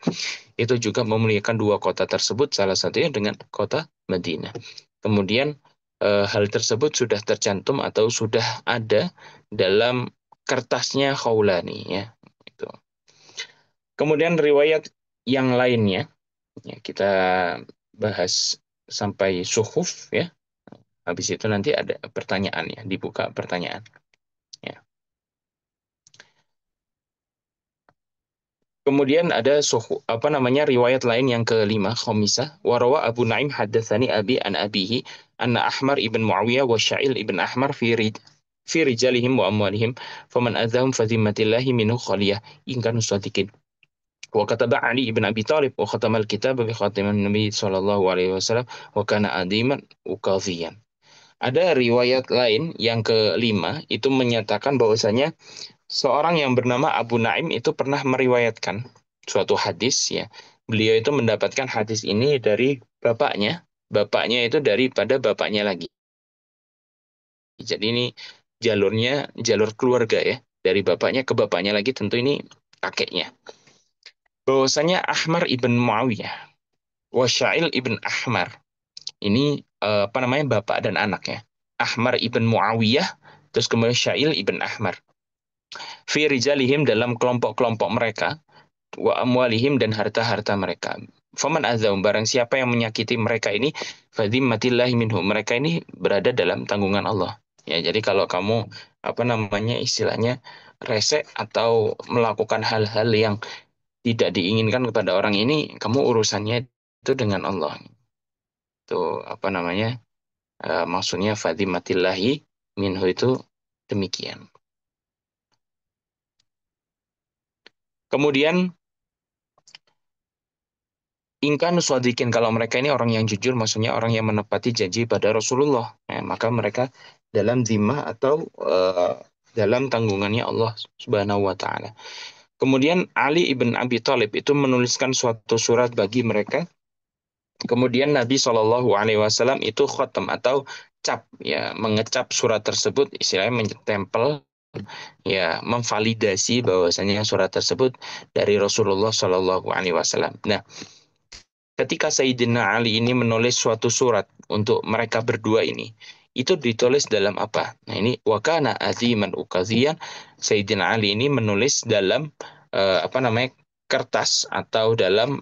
itu juga memuliakan dua kota tersebut, salah satunya dengan kota Madinah. Kemudian hal tersebut sudah tercantum atau sudah ada dalam kertasnya Khawlani ya. Itu. Kemudian riwayat yang lainnya ya, kita bahas sampai suhuf ya. Habis itu nanti ada pertanyaan ya, dibuka pertanyaan ya. Kemudian ada apa namanya riwayat lain yang kelima khamisah warawa Abu Naim haddatsani abi an abihi anna Ahmar ibn Muawiyah wa Sya'il ibn Ahmar fi rijalihim wa amwalihim faman adzahum fa zimmatillahi minhu khaliyah in kanu shadiqin wa kataba Ali ibn Abi Thalib wa khatamal kitab bi khatamin Nabi sallallahu alaihi wasallam wa kana adiman uqadhiyan. Ada riwayat lain yang kelima itu menyatakan bahwasanya seorang yang bernama Abu Naim itu pernah meriwayatkan suatu hadis ya. Beliau itu mendapatkan hadis ini dari bapaknya. Bapaknya itu daripada bapaknya lagi. Jadi ini jalurnya jalur keluarga ya. Dari bapaknya ke bapaknya lagi tentu ini kakeknya. Bahwasanya Ahmar ibn Muawiyah, Wasyail ibn Ahmar. Ini apa namanya bapak dan anak ya. Ahmar ibn Muawiyah, terus kemudian Syail ibn Ahmar. Fi rijalihim dalam kelompok-kelompok mereka wa amwalihim dan harta-harta mereka. Faman azam barang siapa yang menyakiti mereka ini fadzimatillahi minhum. Mereka ini berada dalam tanggungan Allah. Ya, jadi kalau kamu apa namanya istilahnya rese atau melakukan hal-hal yang tidak diinginkan kepada orang ini, kamu urusannya itu dengan Allah. Itu apa namanya? Maksudnya fadzimatillahi minhu itu demikian. Kemudian Ingkan swadikin kalau mereka ini orang yang jujur, maksudnya orang yang menepati janji pada Rasulullah. Ya, maka mereka dalam zimah atau dalam tanggungannya Allah Subhanahu wa taala. Kemudian Ali ibn Abi Thalib itu menuliskan suatu surat bagi mereka. Kemudian Nabi Shallallahu alaihi wasallam itu khatam atau cap ya, mengecap surat tersebut istilahnya mentempel ya, memvalidasi bahwasanya surat tersebut dari Rasulullah Shallallahu alaihi wasallam. Nah, ketika Sayyidina Ali ini menulis suatu surat untuk mereka berdua ini, itu ditulis dalam apa? Nah ini wakana aziman ukazian, Sayyidina Ali ini menulis dalam apa namanya kertas atau dalam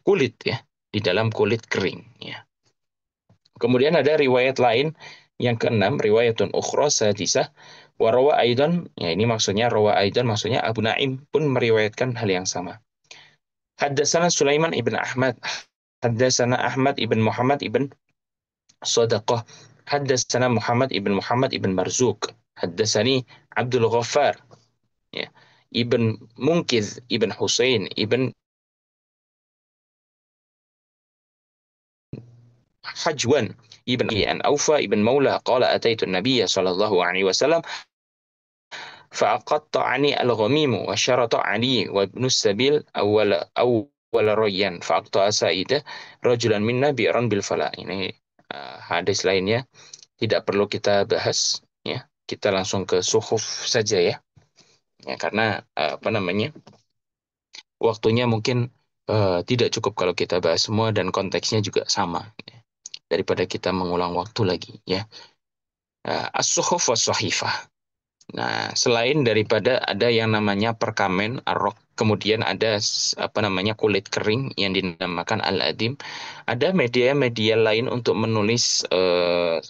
kulit ya, di dalam kulit kering ya. Kemudian ada riwayat lain yang keenam, riwayatun ukhra sadisah warawa aidan, ya ini maksudnya rawa aidan maksudnya Abu Naim pun meriwayatkan hal yang sama. Haddatsana Sulaiman ibn Ahmad, haddatsana Ahmad ibn Muhammad ibn Sadaqah, haddatsana Muhammad ibn Marzuq, haddatsani Abdul Ghaffar, ya, ibn Munkiz ibn Husain ibn Hajwan ibn an Aufa ibn Maula qala ataitu an-nabiy sallallahu alaihi wasallam فأقطعني الغميم وشرط علي وابن السبيل أول ريان فأقطع سائدة رجلا منا بئرا بالفلاح. Ini hadis lainnya tidak perlu kita bahas ya, kita langsung ke suhuf saja ya, ya karena apa namanya waktunya mungkin tidak cukup kalau kita bahas semua dan konteksnya juga sama ya. Daripada kita mengulang waktu lagi ya. As-suhuf was-sahifah. Nah, selain daripada ada yang namanya perkamen, arok, kemudian ada apa namanya kulit kering yang dinamakan al-adim, ada media-media lain untuk menulis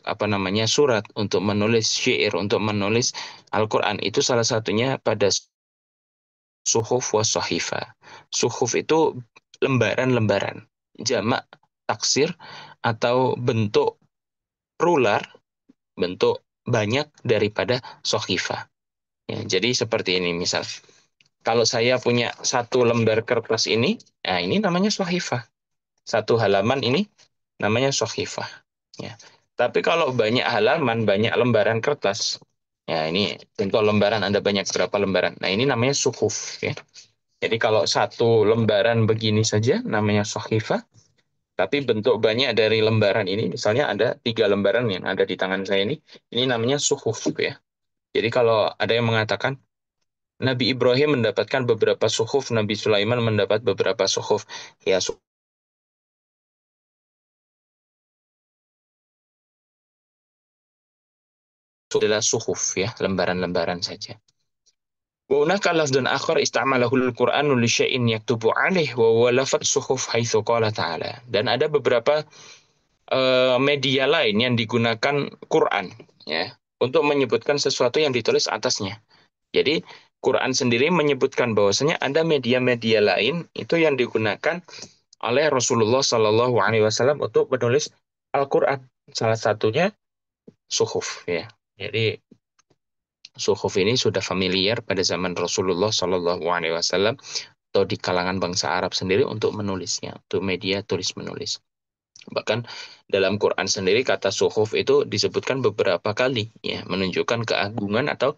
apa namanya surat, untuk menulis syair, untuk menulis Al-Qur'an. Itu salah satunya pada suhuf wa sahifa. Suhuf itu lembaran-lembaran, jamak taksir atau bentuk ruler, bentuk banyak daripada sohifah. Ya, jadi seperti ini misal. Kalau saya punya satu lembar kertas ini, nah ini namanya sohifah. Satu halaman ini namanya sohifah. Ya. Tapi kalau banyak halaman, banyak lembaran kertas, ya ini contoh lembaran Anda banyak berapa lembaran. Nah ini namanya suhuf. Ya. Jadi kalau satu lembaran begini saja namanya sohifah, tapi bentuk banyak dari lembaran ini, misalnya ada 3 lembaran yang ada di tangan saya ini namanya suhuf. Ya. Jadi kalau ada yang mengatakan Nabi Ibrahim mendapatkan beberapa suhuf, Nabi Sulaiman mendapat beberapa suhuf. Ya, adalah suhuf ya, lembaran-lembaran saja. Wa hunaka lafdun akhar ista'malahu al-Qur'anu li syai'in yaktubu alaih wa huwa lafadz suhuf haitsu qala ta'ala. Dan ada beberapa media lain yang digunakan Quran ya untuk menyebutkan sesuatu yang ditulis atasnya. Jadi Quran sendiri menyebutkan bahwasanya ada media-media lain itu yang digunakan oleh Rasulullah Shallallahu Alaihi Wasallam untuk menulis Al-Quran. Salah satunya suhuf ya. Jadi suhuf ini sudah familiar pada zaman Rasulullah Shallallahu Alaihi Wasallam atau di kalangan bangsa Arab sendiri untuk menulisnya, untuk media tulis menulis. Bahkan dalam Quran sendiri kata suhuf itu disebutkan beberapa kali ya, menunjukkan keagungan atau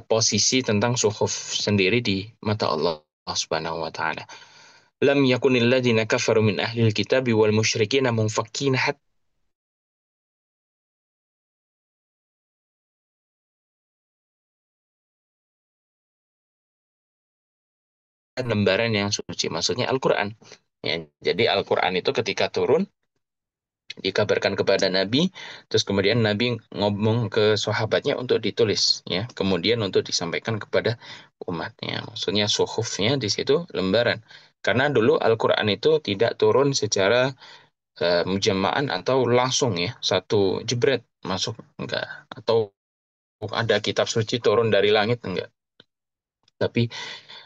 posisi tentang suhuf sendiri di mata Allah Subhanahu wa taala. Lam yakunil ladzina kafaru min ahlil kitabi wal musyrikin munfakkina hatta lembaran yang suci, maksudnya Al-Qur'an. Ya, jadi Al-Qur'an itu ketika turun dikabarkan kepada Nabi, terus kemudian Nabi ngomong ke sahabatnya untuk ditulis, ya, kemudian untuk disampaikan kepada umatnya. Maksudnya suhufnya di situ lembaran. Karena dulu Al-Quran itu tidak turun secara mujama'an atau langsung ya, satu jebret masuk, enggak. Atau ada kitab suci turun dari langit, enggak. Tapi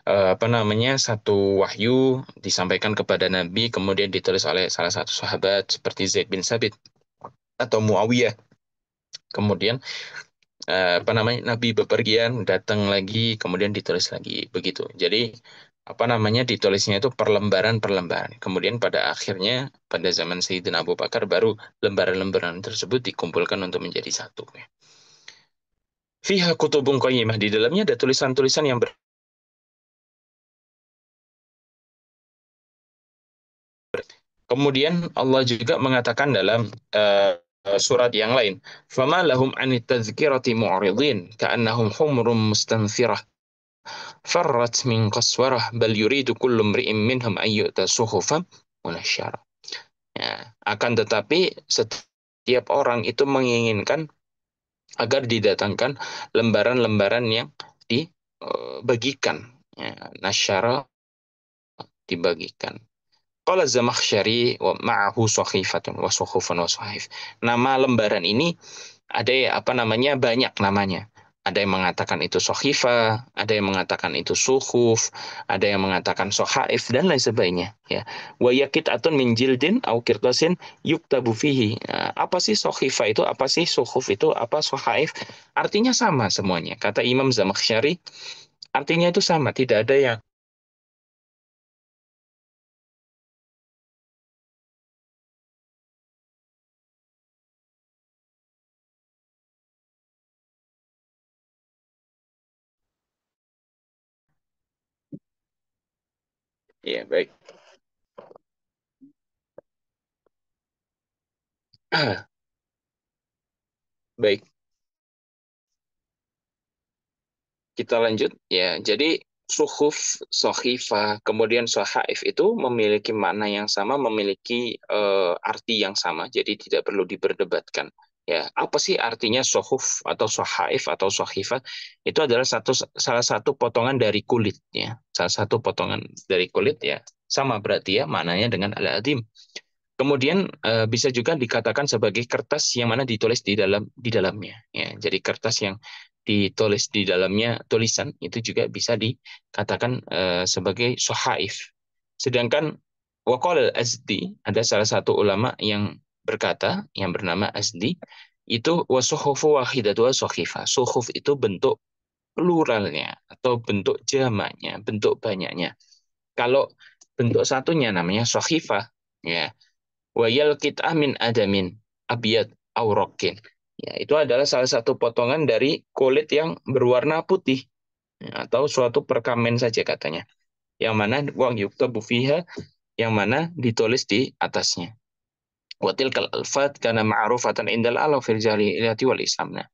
apa namanya, satu wahyu disampaikan kepada Nabi, kemudian ditulis oleh salah satu sahabat seperti Zaid bin Sabit atau Muawiyah. Kemudian apa namanya, Nabi bepergian, datang lagi, kemudian ditulis lagi begitu. Jadi apa namanya, ditulisnya itu per lembaran. Kemudian pada akhirnya pada zaman Sayyidina Abu Bakar baru lembaran-lembaran tersebut dikumpulkan untuk menjadi satu. Fiha kutubun qayyimah, di dalamnya ada tulisan-tulisan yang Kemudian Allah juga mengatakan dalam surat yang lain, "Fama lahum 'anit tadhkirati mu'ridin ka'annahum humurun mustanfirah farrat min qaswarah bal yuridu kullu imri'in minhum an yu'ta suhufan munashshara." Ya, akan tetapi setiap orang itu menginginkan agar didatangkan lembaran-lembaran yang dibagikan. Ya, nasyara, dibagikan. Qala Zamakhsyari wa ma'ahu sahifatun wa suhufun wa suhaif. Nama lembaran ini ada ya, apa namanya, banyak namanya. Ada yang mengatakan itu sohifa, ada yang mengatakan itu suhuf, ada yang mengatakan sohaif dan lain sebagainya. Ya, wa atun min jildin au kirtasin yuktabu fihi. Nah, apa sih sohifa itu? Apa sih suhuf itu? Apa sohaif? Artinya sama semuanya. Kata Imam Zamakhsyari, artinya itu sama. Tidak ada yang ya baik. Baik. Kita lanjut ya. Jadi suhuf, sohifa, kemudian sohaif itu memiliki makna yang sama, memiliki arti yang sama. Jadi tidak perlu diperdebatkan. Ya, apa sih artinya suhuf atau sohaif atau sohifa? Itu adalah salah satu potongan dari kulit ya. Salah satu potongan dari kulit ya. Sama berarti ya maknanya dengan al-adim. Kemudian bisa juga dikatakan sebagai kertas yang mana ditulis di dalamnya. Ya, jadi kertas yang ditulis di dalamnya tulisan itu juga bisa dikatakan sebagai sohaif. Sedangkan Waqal al-Azdi, ada salah satu ulama yang berkata, yang bernama Azdi, itu wasuhufu wahidatu sohifa. Suhuf itu bentuk pluralnya atau bentuk jamaknya, bentuk banyaknya. Kalau bentuk satunya namanya sohifa, ya, wayal kit'ah min adamin abiyad aurokin. Ya, itu adalah salah satu potongan dari kulit yang berwarna putih. Ya, atau suatu perkamen saja katanya. Yang mana wang yuktabu fiha, yang mana ditulis di atasnya. Watil kal alfat karena ma'rufatan indal ala fil jahiliyati wal islam. Nah,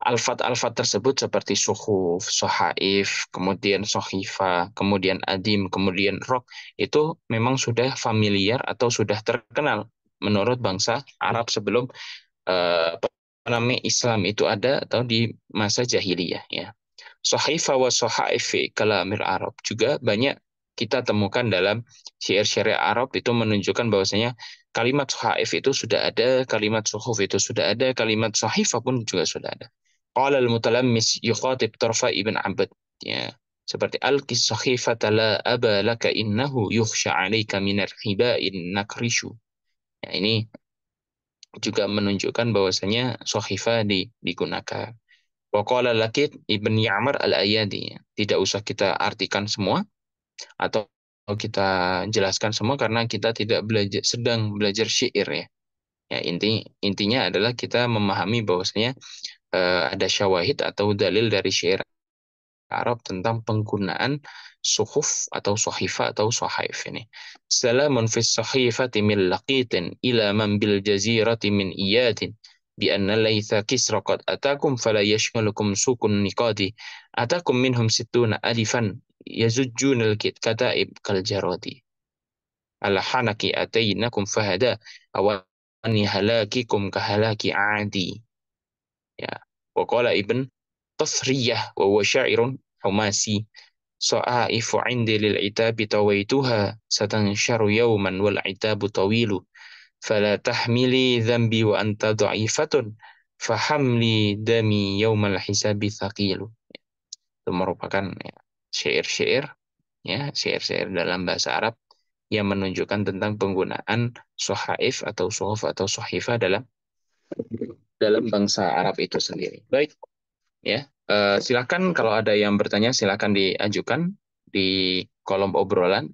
alfat-alfat tersebut seperti suhuf, sohaif, kemudian sohifa, kemudian adim, kemudian rok, itu memang sudah familiar atau sudah terkenal menurut bangsa Arab sebelum namanya Islam itu ada atau di masa jahiliyah ya. Sahifa wa sahaifi kalamil Arab juga banyak kita temukan dalam syair-syair Arab itu menunjukkan bahwasanya kalimat sahaif itu sudah ada, kalimat suhuf itu sudah ada, kalimat sahifa pun juga sudah ada. Qala al-mutalammis yukhatib Tarfa ibn Abd ya. Seperti al-qis sahifata la aba laka innahu yukhsha 'alaika minar hiba'in nakrishu. Ya, ini juga menunjukkan bahwasanya sahifa digunakan. Waqala Lakit Ibn Ya'mar Al-Ayadi. Tidak usah kita artikan semua atau kita jelaskan semua karena kita tidak belajar sedang belajar syair ya. Ya intinya adalah kita memahami bahwasanya ada syawahid atau dalil dari syair Arab tentang penggunaan suhuf atau sahifa atau sahaif ini. Salamun fis sahifati min laqitin ila man bil jazirati min iyadin bi anna laytha kisra qad atakum fala yashmalukum sukun niqadi atakum minhum sittuna alifan yazujjuna al kataib kal jaradi ala hanaki atainakum fahada awani halakikum kahalaki adi ya wa qala ibn Tasriyah wa huwa syairun humasi So'aifu indi lil itabi tawaituha satansharu yawman wal itabu tawilu fala tahmili dhanbi wa anta dha'ifatun fahamli dami yawmal hisabi thaqilu. Itu merupakan ya, syair-syair ya syair-syair dalam bahasa Arab yang menunjukkan tentang penggunaan sohaif atau suhuf atau sohifah dalam bangsa Arab itu sendiri. Baik. Ya, silakan kalau ada yang bertanya silakan diajukan di kolom obrolan.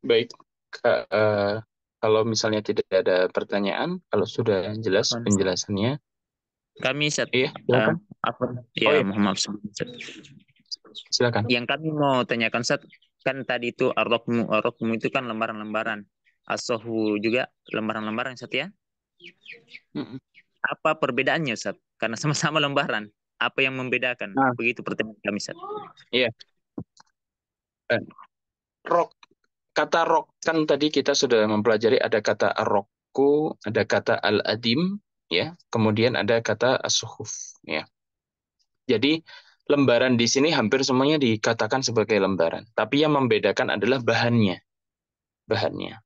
Baik, Kak, kalau misalnya tidak ada pertanyaan, kalau sudah jelas Afwan, Ustaz. penjelasannya, Kami iya, eh, silakan. apa Oh ya, iya, mohon maaf sebelum, Ustaz. silakan. Yang kami mau tanyakan, Ustaz, kan tadi itu ar-rokmu itu kan lembaran-lembaran. As-sohwu juga lembaran-lembaran, Ustaz ya. Mm-mm. Apa perbedaannya, Ustaz? Karena sama-sama lembaran. Apa yang membedakan? Nah, Begitu pertanyaan kami, Ustaz. iya. Eh, Rok, kata rok kan tadi kita sudah mempelajari ada kata arroku, ada kata al-adim, ya, kemudian ada kata as-suhuf, ya. Jadi lembaran di sini hampir semuanya dikatakan sebagai lembaran, tapi yang membedakan adalah bahannya, bahannya.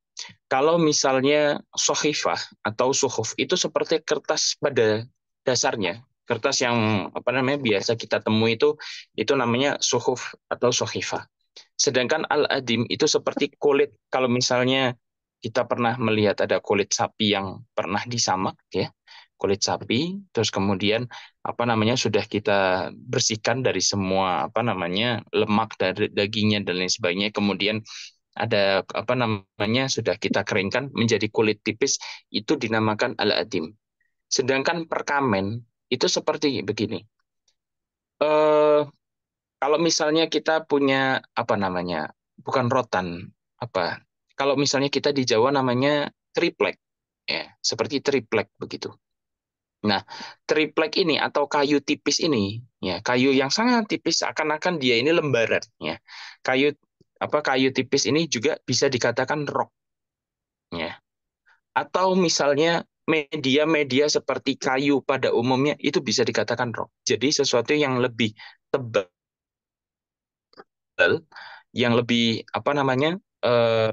Kalau misalnya sohifah atau suhuf itu seperti kertas pada dasarnya, kertas yang apa namanya biasa kita temui itu namanya suhuf atau sohifah. Sedangkan al-adim itu seperti kulit. Kalau misalnya kita pernah melihat ada kulit sapi yang pernah disamak, ya, kulit sapi, terus kemudian apa namanya sudah kita bersihkan dari semua apa namanya lemak dari dagingnya dan lain sebagainya, kemudian ada apa namanya sudah kita keringkan menjadi kulit tipis, itu dinamakan al-adim. Sedangkan perkamen itu seperti begini. Eh kalau misalnya kita punya apa namanya, bukan rotan, apa? Kalau misalnya kita di Jawa namanya triplek, ya, seperti triplek begitu. Nah, triplek ini atau kayu tipis ini, ya, kayu yang sangat tipis seakan-akan dia ini lembaran, ya. Kayu apa kayu tipis ini juga bisa dikatakan rok, ya. Atau misalnya media-media seperti kayu pada umumnya itu bisa dikatakan rok. Jadi sesuatu yang lebih tebal, yang lebih apa namanya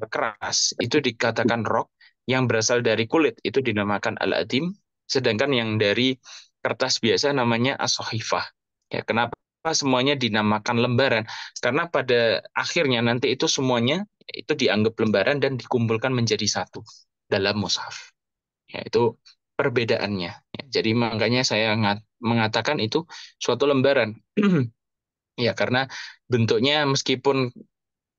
keras itu dikatakan rock, yang berasal dari kulit itu dinamakan al-adim, sedangkan yang dari kertas biasa namanya as-sohifah. Ya, kenapa semuanya dinamakan lembaran? Karena pada akhirnya nanti itu semuanya itu dianggap lembaran dan dikumpulkan menjadi satu dalam mushaf. Ya, itu perbedaannya. Ya, jadi makanya saya mengatakan itu suatu lembaran. Ya, karena bentuknya meskipun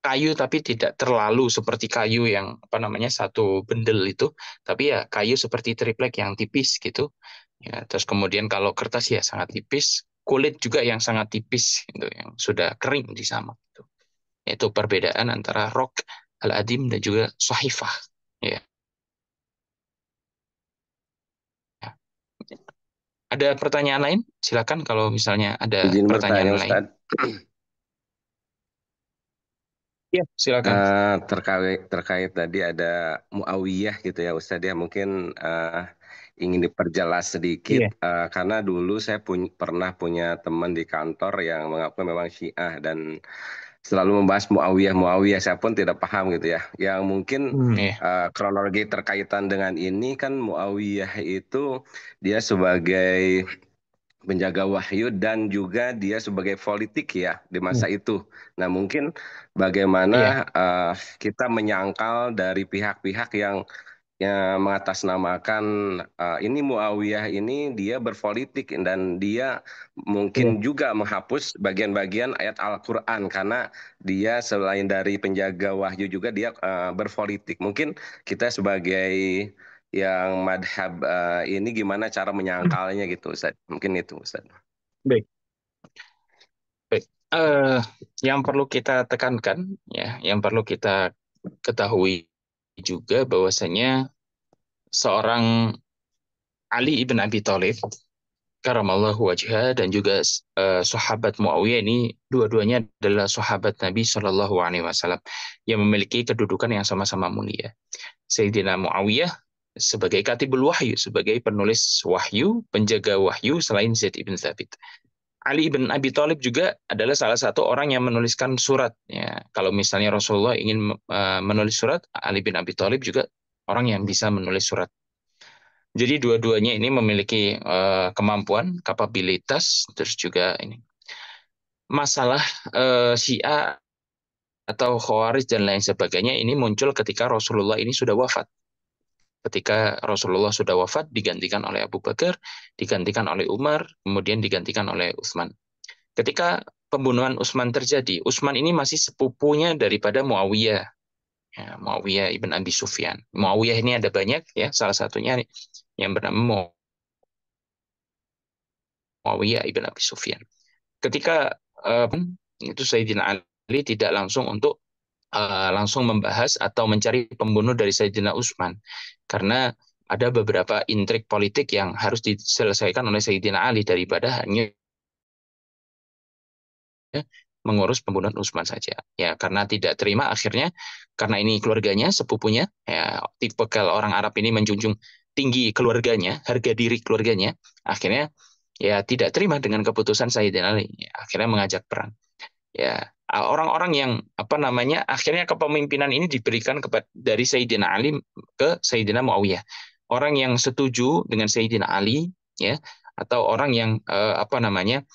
kayu tapi tidak terlalu seperti kayu yang apa namanya satu bendel itu, tapi ya kayu seperti triplek yang tipis gitu. Ya, terus kemudian kalau kertas ya sangat tipis, kulit juga yang sangat tipis gitu, yang sudah kering di sama itu. Itu perbedaan antara rok al-adim dan juga sahifah. Ya. Ya. Ada pertanyaan lain? Silakan kalau misalnya ada Izin pertanyaan bertanya, lain. Ustadz. Ya, silakan. Terkait terkait tadi ada Muawiyah gitu ya, Ustadz ya. Mungkin ingin diperjelas sedikit Iya. karena dulu saya pernah punya teman di kantor yang mengaku memang Syiah dan selalu membahas Muawiyah Muawiyah. Saya pun tidak paham gitu ya. Yang mungkin Iya. kronologi terkaitan dengan ini kan Muawiyah itu dia sebagai penjaga wahyu dan juga dia sebagai politik ya di Hmm. masa itu. Nah, mungkin Iya. bagaimana kita menyangkal dari pihak-pihak yang mengatasnamakan ini Muawiyah ini dia berpolitik dan dia Iya. mungkin juga menghapus bagian-bagian ayat Al-Qur'an karena dia selain dari penjaga wahyu juga dia berpolitik. Mungkin kita sebagai yang madhab ini gimana cara menyangkalnya gitu Ustaz. Mungkin itu Ustaz. Baik. Baik. Eh, yang perlu kita tekankan, ya, yang perlu kita ketahui juga bahwasanya seorang Ali ibn Abi Thalib karamallahu wajhah dan juga sahabat Muawiyah ini dua-duanya adalah sahabat Nabi Shallallahu Alaihi Wasallam yang memiliki kedudukan yang sama-sama mulia. Sayyidina Muawiyah sebagai katibul wahyu, sebagai penulis wahyu, penjaga wahyu selain Zaid ibn Thabit. Ali bin Abi Thalib juga adalah salah satu orang yang menuliskan surat. Ya, kalau misalnya Rasulullah ingin menulis surat, Ali bin Abi Thalib juga orang yang bisa menulis surat. Jadi dua-duanya ini memiliki kemampuan, kapabilitas, terus juga ini. Masalah Syiah atau Khawarij dan lain sebagainya ini muncul ketika Rasulullah ini sudah wafat. Ketika Rasulullah sudah wafat, digantikan oleh Abu Bakar, digantikan oleh Umar, kemudian digantikan oleh Utsman. Ketika pembunuhan Utsman terjadi, Utsman ini masih sepupunya daripada Muawiyah. ya, Muawiyah ibn Abi Sufyan. Muawiyah ini ada banyak ya, salah satunya yang bernama Muawiyah ibn Abi Sufyan. Ketika itu Sayyidina Ali tidak langsung untuk langsung membahas atau mencari pembunuh dari Sayyidina Utsman, karena ada beberapa intrik politik yang harus diselesaikan oleh Sayyidina Ali daripada hanya mengurus pembunuhan Utsman saja. Ya, karena tidak terima akhirnya, karena ini keluarganya, sepupunya, ya tipe kalau orang Arab ini menjunjung tinggi keluarganya, harga diri keluarganya, akhirnya ya tidak terima dengan keputusan Sayyidina Ali. Ya, akhirnya mengajak perang. Ya, orang-orang yang apa namanya, akhirnya kepemimpinan ini diberikan kepada dari Sayyidina Ali ke Sayyidina Muawiyah. Orang yang setuju dengan Sayyidina Ali, ya, atau orang yang apa namanya,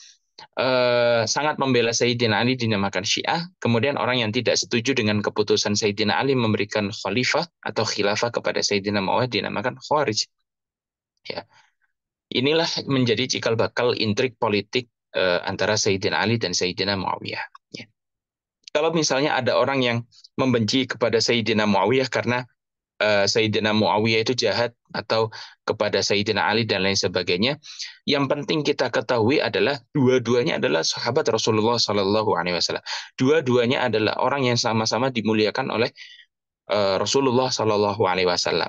sangat membela Sayyidina Ali dinamakan Syiah. Kemudian orang yang tidak setuju dengan keputusan Sayyidina Ali memberikan khalifah atau khilafah kepada Sayyidina Muawiyah dinamakan Khawarij. Ya, inilah menjadi cikal bakal intrik politik antara Sayyidina Ali dan Sayyidina Muawiyah. Ya. Kalau misalnya ada orang yang membenci kepada Sayyidina Muawiyah karena Sayyidina Muawiyah itu jahat atau kepada Sayyidina Ali dan lain sebagainya, yang penting kita ketahui adalah dua-duanya adalah sahabat Rasulullah Shallallahu Alaihi Wasallam. Dua-duanya adalah orang yang sama-sama dimuliakan oleh Rasulullah Shallallahu Alaihi Wasallam.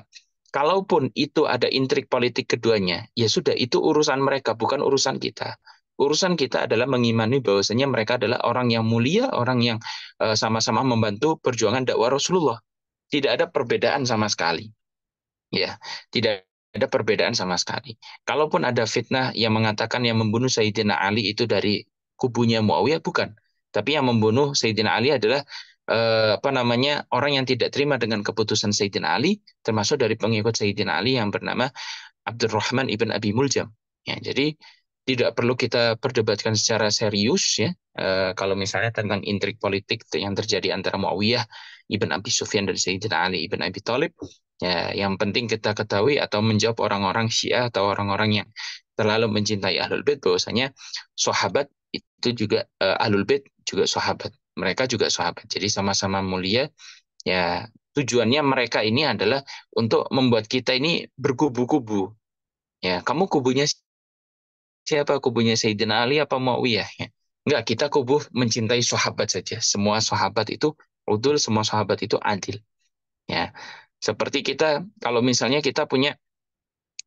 Kalaupun itu ada intrik politik keduanya, ya sudah, itu urusan mereka, bukan urusan kita. Urusan kita adalah mengimani bahwasanya mereka adalah orang yang mulia, orang yang sama-sama membantu perjuangan dakwah Rasulullah. Tidak ada perbedaan sama sekali. Ya, tidak ada perbedaan sama sekali. Kalaupun ada fitnah yang mengatakan yang membunuh Sayyidina Ali itu dari kubunya Muawiyah, bukan. Tapi yang membunuh Sayyidina Ali adalah apa namanya, orang yang tidak terima dengan keputusan Sayyidina Ali, termasuk dari pengikut Sayyidina Ali yang bernama Abdurrahman ibn Abi Muljam. Ya, jadi tidak perlu kita perdebatkan secara serius ya. Kalau misalnya tentang intrik politik yang terjadi antara Muawiyah ibn Abi Sufyan dan Sayyidina Ali ibn Abi Thalib, ya, yang penting kita ketahui atau menjawab orang-orang Syiah atau orang-orang yang terlalu mencintai Ahlul Bait bahwasanya sahabat itu juga Ahlul Bait juga sahabat. Mereka juga sahabat. Jadi sama-sama mulia. Ya, tujuannya mereka ini adalah untuk membuat kita ini berkubu-kubu. Ya, kamu kubunya siapa? Kubunya Sayyidina Ali apa Muawiyah? Ya. Enggak, kita kubu mencintai sahabat saja. Semua sahabat itu udul, semua sahabat itu adil. Ya. Seperti kita, kalau misalnya kita punya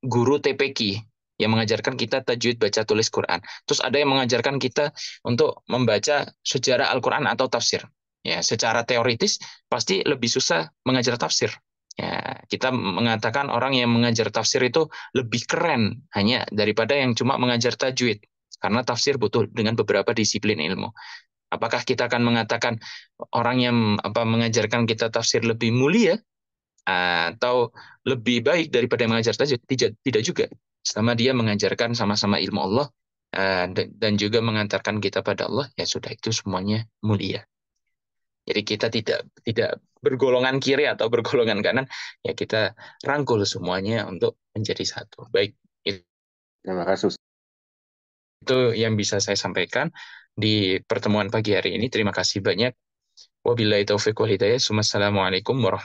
guru TPQ yang mengajarkan kita tajwid baca tulis Quran. Terus ada yang mengajarkan kita untuk membaca sejarah Al-Quran atau tafsir. Ya, secara teoritis pasti lebih susah mengajar tafsir. Ya, kita mengatakan orang yang mengajar tafsir itu lebih keren hanya daripada yang cuma mengajar tajwid. Karena tafsir butuh dengan beberapa disiplin ilmu. Apakah kita akan mengatakan orang yang mengajarkan kita tafsir lebih mulia atau lebih baik daripada yang mengajar tajwid? Tidak juga. Selama dia mengajarkan sama-sama ilmu Allah dan juga mengantarkan kita pada Allah, ya sudah, itu semuanya mulia. Jadi kita tidak bergolongan kiri atau bergolongan kanan, ya kita rangkul semuanya untuk menjadi satu. Baik, Terima kasih. itu yang bisa saya sampaikan di pertemuan pagi hari ini. Terima kasih banyak. Wabillahi taufiq wal hidayah. Wassalamualaikum warahmatullahi wabarakatuh.